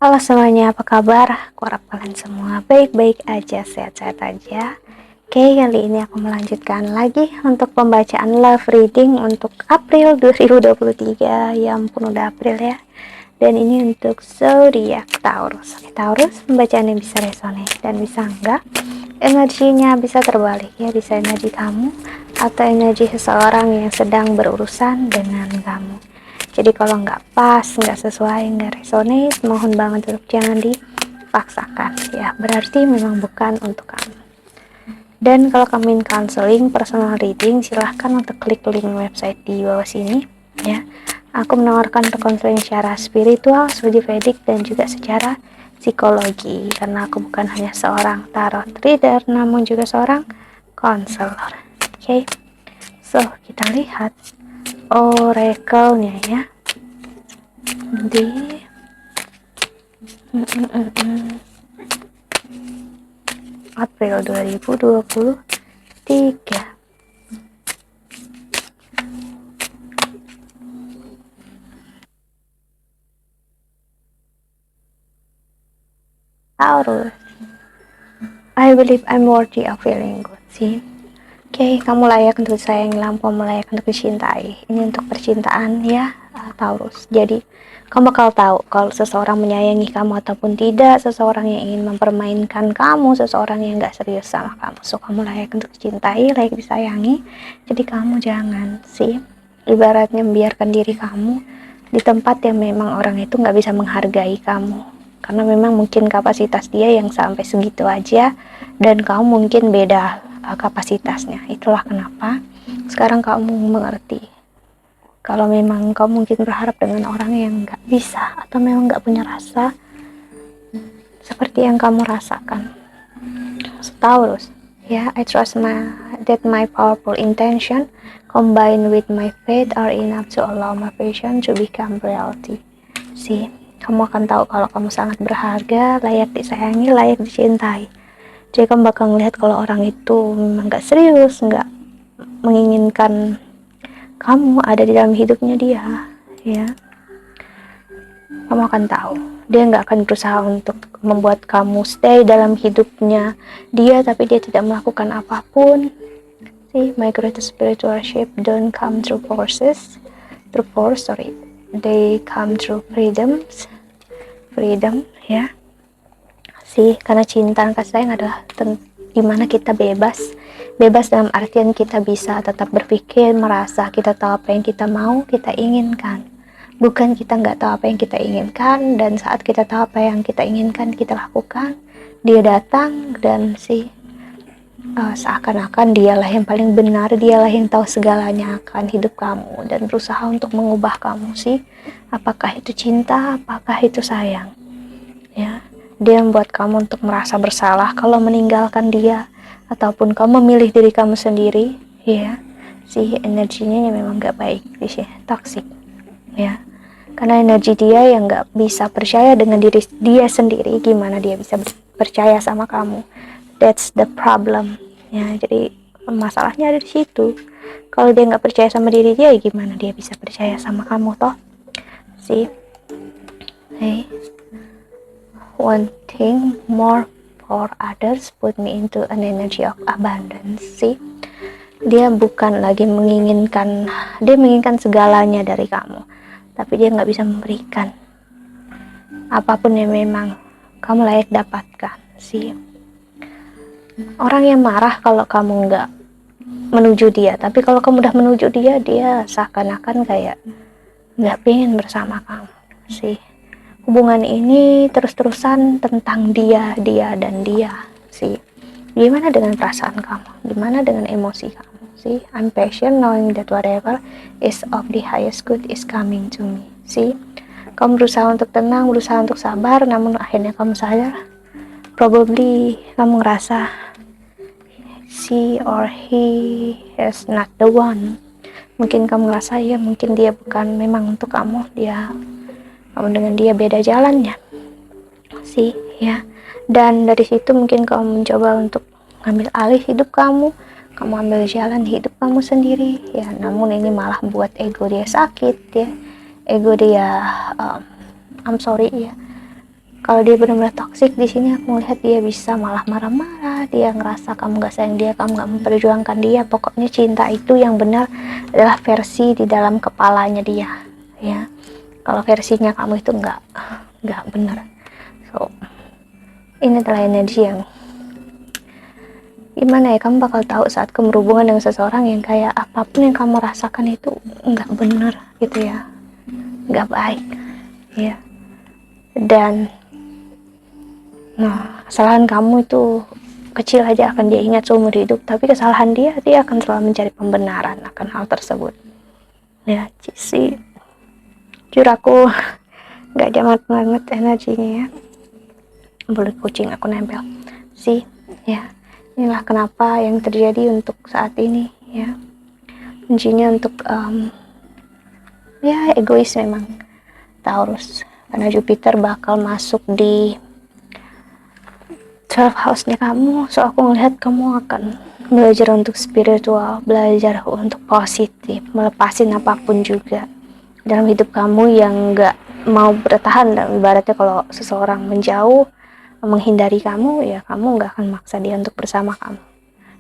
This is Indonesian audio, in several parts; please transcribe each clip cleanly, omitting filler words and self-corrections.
Halo semuanya, apa kabar? Aku harap kalian semua baik-baik aja, sehat-sehat aja. Oke, kali ini aku melanjutkan lagi untuk pembacaan love reading untuk April 2023. Ya ampun, udah April ya. Dan ini untuk zodiak Taurus. Taurus, pembacaannya bisa resonate dan bisa enggak. Energinya bisa terbalik ya, bisa energi kamu atau energi seseorang yang sedang berurusan dengan kamu. Jadi kalau nggak pas, nggak sesuai, nggak resonate, mohon banget untuk jangan dipaksakan ya, berarti memang bukan untuk kamu. Dan kalau kamu ingin counseling, personal reading, silahkan untuk klik link website di bawah sini ya. Aku menawarkan untuk counseling secara spiritual, studi Vedic, dan juga secara psikologi, karena aku bukan hanya seorang tarot reader, namun juga seorang konselor. Oke, so kita lihat oracle-nya ya. Di April 2023. Taurus, I believe I'm worthy of feeling good. See? Oke, kamu layak untuk sayang, kamu layak untuk dicintai. Ini untuk percintaan ya, Taurus. Jadi, kamu bakal tahu kalau seseorang menyayangi kamu ataupun tidak, seseorang yang ingin mempermainkan kamu, seseorang yang gak serius sama kamu. So, kamu layak untuk dicintai, layak disayangi. Jadi, kamu jangan sih, ibaratnya membiarkan diri kamu di tempat yang memang orang itu gak bisa menghargai kamu. Karena memang mungkin kapasitas dia yang sampai segitu aja, dan kamu mungkin beda kapasitasnya. Itulah kenapa sekarang kamu mengerti kalau memang kamu mungkin berharap dengan orang yang gak bisa atau memang gak punya rasa seperti yang kamu rasakan. Taurus ya, I trust that my powerful intention combined with my faith are enough to allow my vision to become reality. See, kamu akan tahu kalau kamu sangat berharga, layak disayangi, layak dicintai. Jadi kamu bakal ngelihat kalau orang itu memang gak serius, gak menginginkan kamu ada di dalam hidupnya dia ya. Kamu akan tahu dia gak akan berusaha untuk membuat kamu stay dalam hidupnya dia, tapi dia tidak melakukan apapun. See, my greatest spiritual shift don't come through force, they come through freedom ya. Sih, karena cinta dan kasih sayang adalah dimana kita bebas dalam artian kita bisa tetap berpikir, merasa, kita tahu apa yang kita mau, kita inginkan, bukan kita nggak tahu apa yang kita inginkan, dan saat kita tahu apa yang kita inginkan, kita lakukan, dia datang dan seakan-akan dialah yang paling benar, dialah yang tahu segalanya akan hidup kamu dan berusaha untuk mengubah kamu sih. Apakah itu cinta, apakah itu sayang ya. Dia membuat kamu untuk merasa bersalah kalau meninggalkan dia, ataupun kamu memilih diri kamu sendiri ya. Si energinya memang gak baik sih, toxic ya, karena energi dia yang gak bisa percaya dengan diri dia sendiri, gimana dia bisa percaya sama kamu. That's the problem ya. Jadi masalahnya ada di situ. Kalau dia gak percaya sama diri dia, gimana dia bisa percaya sama kamu toh sih. Hey, wanting more for others put me into an energy of abundance. See, dia bukan lagi menginginkan, dia menginginkan segalanya dari kamu, tapi dia nggak bisa memberikan apapun yang memang kamu layak dapatkan. See, orang yang marah kalau kamu nggak menuju dia, tapi kalau kamu udah menuju dia, dia seakan-akan kayak nggak pengen bersama kamu. See, hubungan ini terus-terusan tentang dia dan dia sih. Gimana dengan perasaan kamu? Gimana dengan emosi kamu sih? I'm patient knowing that whatever is of the highest good is coming to me. See, kamu berusaha untuk tenang, berusaha untuk sabar, namun akhirnya kamu sadar probably kamu ngerasa she or he is not the one. Mungkin kamu ngerasa ya, mungkin dia bukan memang untuk kamu, kamu dengan dia beda jalannya sih ya. Dan dari situ mungkin kamu mencoba untuk ngambil alih hidup kamu ambil jalan hidup kamu sendiri ya, namun ini malah buat ego dia sakit ya, ego dia I'm sorry ya, Kalau dia benar-benar toksik, di sini aku melihat dia bisa malah marah-marah, dia ngerasa kamu gak sayang dia, kamu gak memperjuangkan dia. Pokoknya cinta itu yang benar adalah versi di dalam kepalanya dia, ya. Kalau versinya kamu itu nggak benar. So, ini adalah energi yang gimana ya, kamu bakal tahu saat kamu berhubungan dengan seseorang yang kayak apapun yang kamu rasakan itu nggak benar gitu ya, nggak baik ya. Dan nah, kesalahan kamu itu kecil aja akan dia ingat seumur hidup, tapi kesalahan dia akan selalu mencari pembenaran akan hal tersebut ya. Sih jujur aku nggak jamat banget energinya ya, belut kucing aku nempel sih ya. Inilah kenapa yang terjadi untuk saat ini ya, kuncinya untuk ya egois memang Taurus, karena Jupiter bakal masuk di 12 house-nya kamu. So aku ngelihat kamu akan belajar untuk spiritual, belajar untuk positif, melepasin apapun juga dalam hidup kamu yang gak mau bertahan. Dan ibaratnya kalau seseorang menjauh, menghindari kamu, ya kamu gak akan maksa dia untuk bersama kamu.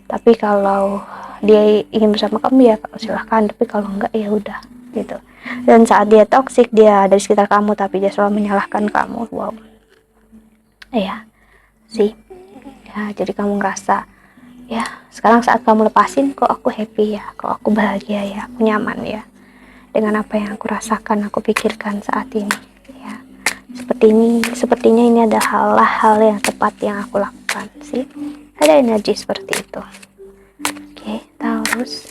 Tapi kalau dia ingin bersama kamu, ya silahkan. Tapi kalau enggak, ya udah gitu. Dan saat dia toksik, dia ada di sekitar kamu tapi dia selalu menyalahkan kamu. Wow, ya sih ya. Jadi kamu ngerasa ya sekarang saat kamu lepasin, kok aku happy ya, kok aku bahagia ya, aku nyaman ya dengan apa yang aku rasakan, aku pikirkan saat ini ya. Sepertinya ini ada hal-hal yang tepat yang aku lakukan sih. Ada energi seperti itu. Oke, Taurus,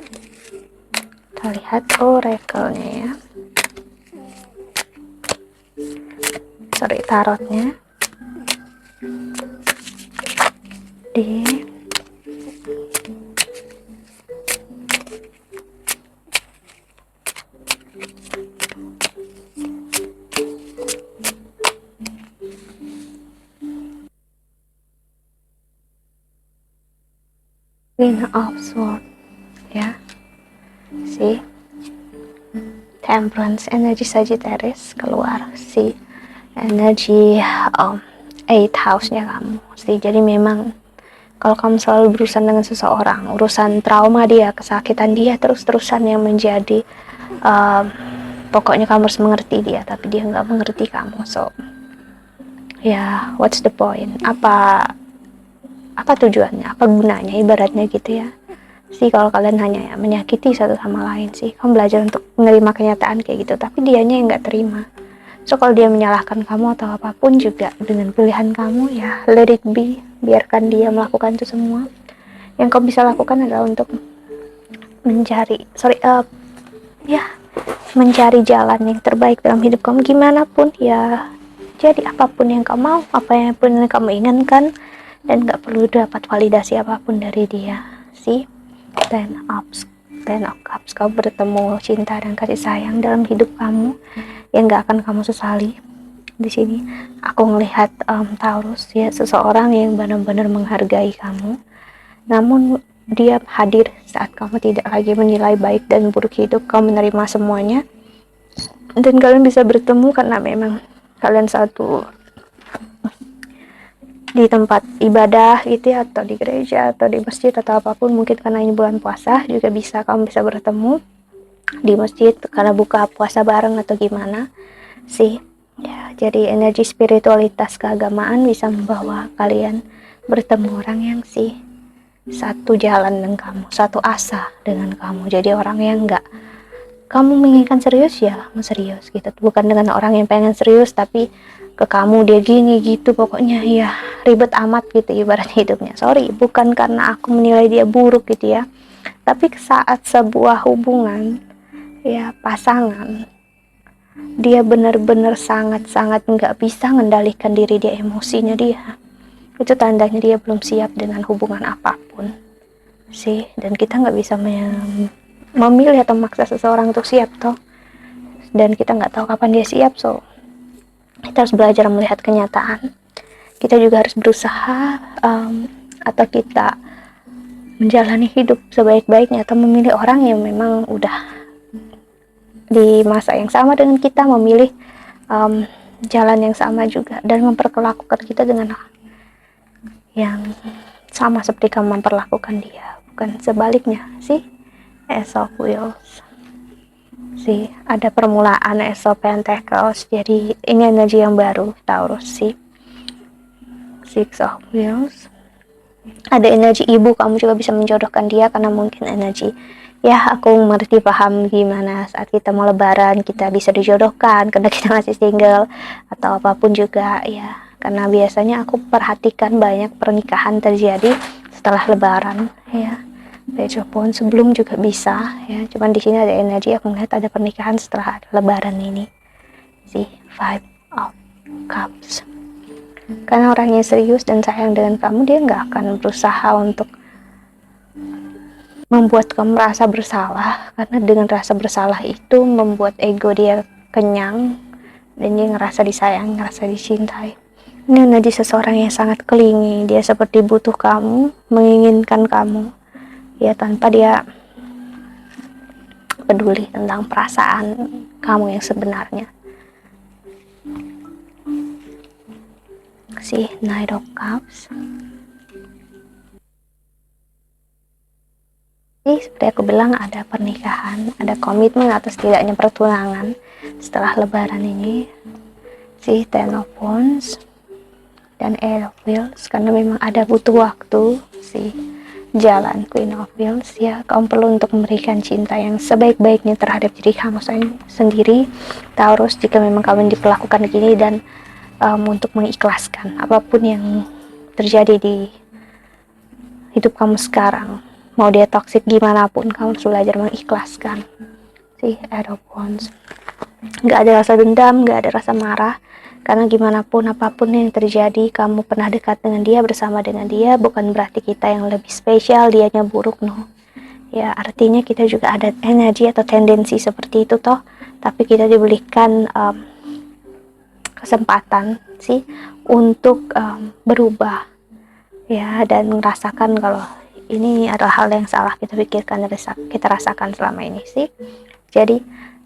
kita lihat oracle-nya ya, tarotnya di Queen of Swords ya. Si Temperance, energi Sagittarius keluar, si energi 8 house-nya kamu sih. Jadi memang kalau kamu selalu berurusan dengan seseorang, urusan trauma dia, kesakitan dia terus-terusan yang menjadi pokoknya kamu harus mengerti dia, tapi dia nggak mengerti kamu. So ya, what's the point? Apa tujuannya, apa gunanya, ibaratnya gitu ya sih. Kalau kalian hanya ya menyakiti satu sama lain sih, kamu belajar untuk menerima kenyataan kayak gitu, tapi dianya yang nggak terima. So kalau dia menyalahkan kamu atau apapun juga dengan pilihan kamu, ya let it be, biarkan dia melakukan itu semua. Yang kamu bisa lakukan adalah untuk mencari jalan yang terbaik dalam hidup kamu gimana pun ya. Jadi apapun yang kamu mau, apapun yang kamu inginkan, dan gak perlu dapat validasi apapun dari dia sih. Ten of Cups, kamu bertemu cinta dan kasih sayang dalam hidup kamu yang gak akan kamu sesali. Di sini aku melihat Taurus ya, seseorang yang benar-benar menghargai kamu, namun dia hadir saat kamu tidak lagi menilai baik dan buruk hidup. Kamu menerima semuanya dan kalian bisa bertemu karena memang kalian satu di tempat ibadah gitu ya, atau di gereja atau di masjid atau apapun. Mungkin karena ini bulan puasa juga bisa, kamu bisa bertemu di masjid karena buka puasa bareng atau gimana sih ya. Jadi energi spiritualitas keagamaan bisa membawa kalian bertemu orang yang sih satu jalan dengan kamu, satu asa dengan kamu. Jadi orang yang enggak kamu menginginkan serius ya serius gitu, bukan dengan orang yang pengen serius tapi ke kamu dia gini gitu, pokoknya ya ribet amat gitu ibarat hidupnya. Sorry, bukan karena aku menilai dia buruk gitu ya, tapi saat sebuah hubungan ya, pasangan, dia benar-benar sangat-sangat nggak bisa mengendalikan diri dia, emosinya dia, itu tandanya dia belum siap dengan hubungan apapun sih. Dan kita nggak bisa memilih atau memaksa seseorang untuk siap toh, dan kita nggak tahu kapan dia siap. So kita harus belajar melihat kenyataan. Kita juga harus berusaha atau kita menjalani hidup sebaik-baiknya, atau memilih orang yang memang udah di masa yang sama dengan kita, memilih jalan yang sama juga dan memperlakukan kita dengan yang sama seperti kamu memperlakukan dia, bukan sebaliknya sih. Ace of Wheels sih, ada permulaan Ace of Pentacles, jadi ini energi yang baru Taurus sih. Six of Wheels, ada energi ibu, kamu juga bisa menjodohkan dia karena mungkin energi, ya aku mengerti paham gimana saat kita mau lebaran kita bisa dijodohkan karena kita masih single atau apapun juga ya, karena biasanya aku perhatikan banyak pernikahan terjadi setelah lebaran ya. Page of Wands sebelum juga bisa ya, cuman di sini ada energi aku melihat ada pernikahan setelah lebaran ini sih. Five of Cups, karena orangnya serius dan sayang dengan kamu, dia nggak akan berusaha untuk membuat kamu merasa bersalah, karena dengan rasa bersalah itu membuat ego dia kenyang dan dia ngerasa disayang, ngerasa dicintai. Ini energi seseorang yang sangat clingy, dia seperti butuh kamu, menginginkan kamu ya, tanpa dia peduli tentang perasaan kamu yang sebenarnya sih. Knight of Cups sih, seperti aku bilang ada pernikahan, ada komitmen atau setidaknya pertunangan setelah lebaran ini sih. Ten of Wands dan Eight of Wheels, karena memang ada butuh waktu sih. Jalan Queen of Wheels ya, kamu perlu untuk memberikan cinta yang sebaik-baiknya terhadap diri kamu sendiri Taurus, jika memang kamu diperlakukan begini, dan untuk mengikhlaskan apapun yang terjadi di hidup kamu sekarang, mau dia toksik gimana pun kamu harus belajar mengikhlaskan sih. Eight of Wands, gak ada rasa dendam, gak ada rasa marah, karena gimana pun apapun yang terjadi, kamu pernah dekat dengan dia, bersama dengan dia, bukan berarti kita yang lebih spesial, dianya buruk, no ya. Artinya kita juga ada energi atau tendensi seperti itu toh, tapi kita diberikan kesempatan sih untuk berubah ya, dan merasakan kalau ini adalah hal yang salah kita pikirkan dan kita rasakan selama ini sih. Jadi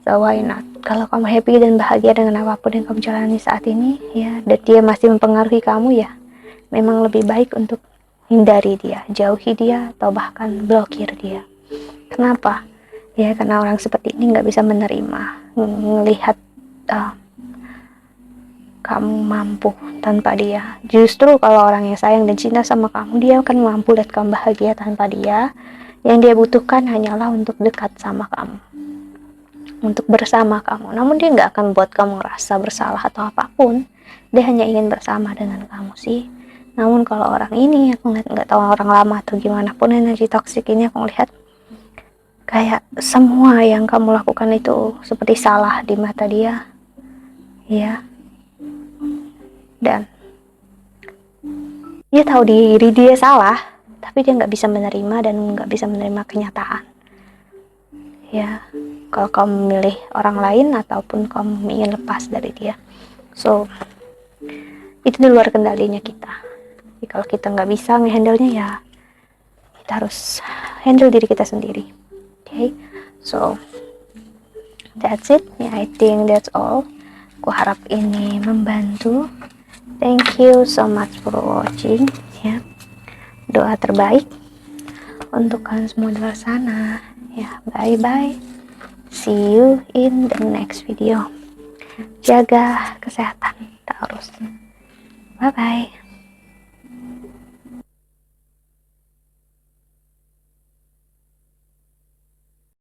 so why not, kalau kamu happy dan bahagia dengan apapun yang kamu jalani saat ini ya, dan dia masih mempengaruhi kamu ya, memang lebih baik untuk hindari dia, jauhi dia, atau bahkan blokir dia. Kenapa? Ya karena orang seperti ini nggak bisa menerima melihat kamu mampu tanpa dia. Justru kalau orang yang sayang dan cinta sama kamu, dia akan mampu lihat kamu bahagia tanpa dia. Yang dia butuhkan hanyalah untuk dekat sama kamu, untuk bersama kamu. Namun dia nggak akan buat kamu ngerasa bersalah atau apapun. Dia hanya ingin bersama dengan kamu sih. Namun kalau orang ini, aku nggak tahu orang lama atau gimana pun, energi toksik ini aku lihat kayak semua yang kamu lakukan itu seperti salah di mata dia ya, dan dia tahu diri dia salah, tapi dia nggak bisa menerima dan nggak bisa menerima kenyataan ya, kalau kamu memilih orang lain ataupun kamu ingin lepas dari dia. So itu di luar kendalinya kita. Jadi kalau kita nggak bisa ngehandle-nya, ya kita harus handle diri kita sendiri. Okay, so that's it ya, I think that's all. Aku harap ini membantu. Thank you so much for watching ya. Doa terbaik untuk kalian semua di luar sana ya. Bye bye, see you in the next video. Jaga kesehatan Taurus. Bye bye.